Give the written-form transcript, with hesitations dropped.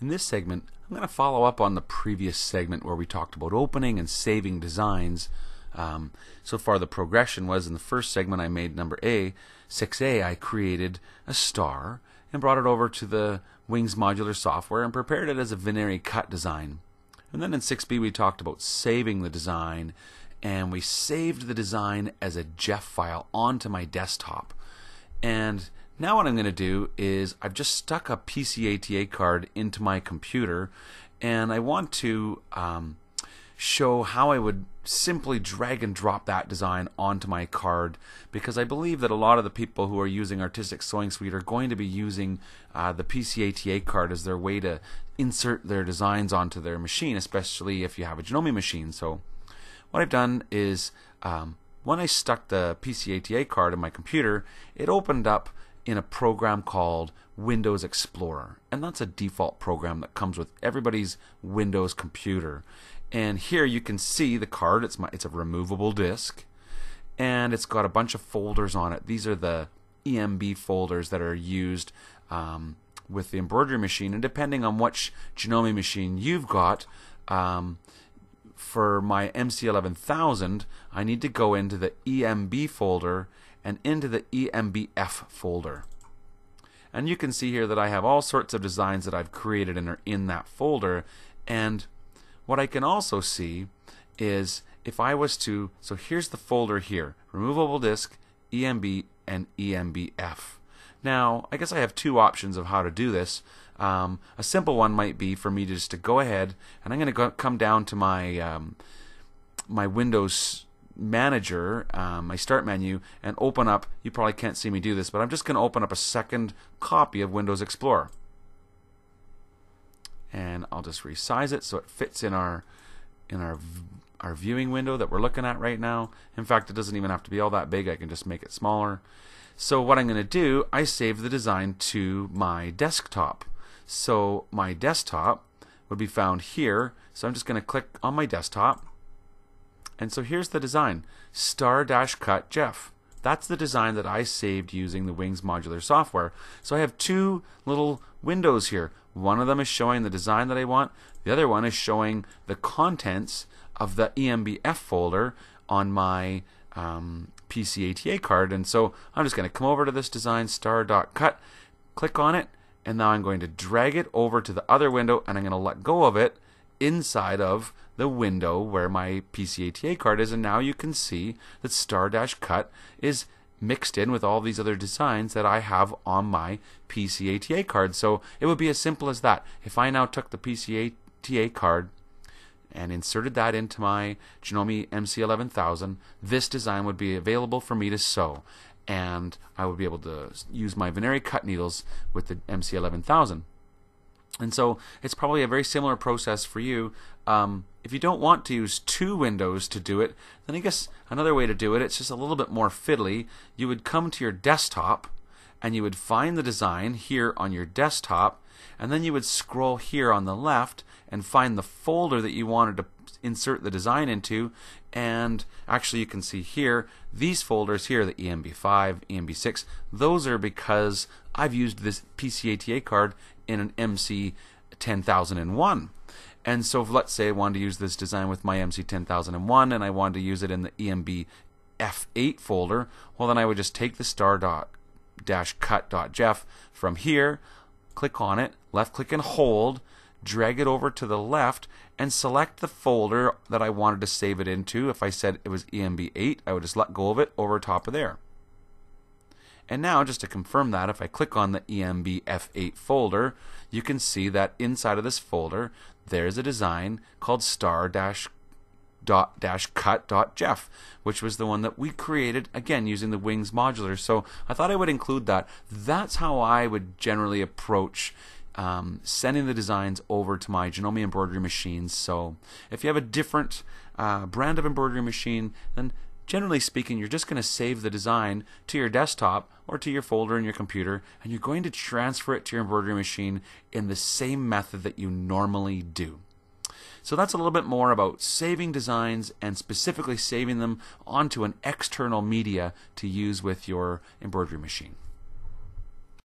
In this segment, I'm going to follow up on the previous segment where we talked about opening and saving designs. So far the progression was in the first segment I made number 6A, I created a star and brought it over to the Wings modular software and prepared it as a binary cut design. And then in 6B we talked about saving the design, and we saved the design as a JEF file onto my desktop. And now what I'm going to do is I've just stuck a PCATA card into my computer, and I want to show how I would simply drag and drop that design onto my card, because I believe that a lot of the people who are using Artistic Sewing Suite are going to be using the PCATA card as their way to insert their designs onto their machine, especially if you have a Janome machine. So what I've done is when I stuck the PCATA card in my computer, it opened up in a program called Windows Explorer, and that's a default program that comes with everybody's Windows computer. And here you can see the card. It's a removable disk, and it's got a bunch of folders on it. These are the EMB folders that are used with the embroidery machine, and depending on which Janome machine you've got, for my MC11000, I need to go into the EMB folder and into the EMBF folder. And you can see here that I have all sorts of designs that I've created and are in that folder. And what I can also see is if I was to, so here's the folder here, removable disk, EMB, and EMBF. Now, I guess I have two options of how to do this. A simple one might be for me just to go ahead, and I'm going to come down to my my Windows Manager, my Start menu, and open up, you probably can't see me do this, but I'm just going to open up a second copy of Windows Explorer. And I'll just resize it so it fits in our viewing window that we're looking at right now. In fact, it doesn't even have to be all that big. I can just make it smaller. So what I'm going to do, I save the design to my desktop. So my desktop would be found here. So I'm just going to click on my desktop. And so here's the design, star-cut JEF. That's the design that I saved using the Wings modular software. So I have two little windows here. One of them is showing the design that I want. The other one is showing the contents of the EMBF folder on my PCATA card. And so I'm just going to come over to this design, star.cut, click on it, and now I'm going to drag it over to the other window, and I'm going to let go of it inside of the window where my PCATA card is. And now you can see that star-cut is mixed in with all these other designs that I have on my PCATA card. So it would be as simple as that. If I now took the PCATA card and inserted that into my Janome MC11000, this design would be available for me to sew, and I would be able to use my binary cut needles with the MC11000. And so it's probably a very similar process for you. If you don't want to use two windows to do it, then I guess another way to do it, it's just a little bit more fiddly. You would come to your desktop and you would find the design here on your desktop, and then you would scroll here on the left and find the folder that you wanted to insert the design into. And actually you can see here, these folders here, the EMB5, EMB6, those are because I've used this PCATA card in an MC10001. And so if, let's say I wanted to use this design with my MC10001 and I wanted to use it in the EMBF8 folder, well then I would just take the star-cut.jef from here, click on it, left click and hold, drag it over to the left, and select the folder that I wanted to save it into. If I said it was EMB8, I would just let go of it over top of there. And now, just to confirm that, if I click on the EMBF8 folder, you can see that inside of this folder, there's a design called star-cut.jef, which was the one that we created, again, using the Wings modular. So I thought I would include that. That's how I would generally approach sending the designs over to my Janome embroidery machines. So if you have a different brand of embroidery machine, then generally speaking, you're just going to save the design to your desktop or to your folder in your computer, and you're going to transfer it to your embroidery machine in the same method that you normally do. So that's a little bit more about saving designs and specifically saving them onto an external media to use with your embroidery machine.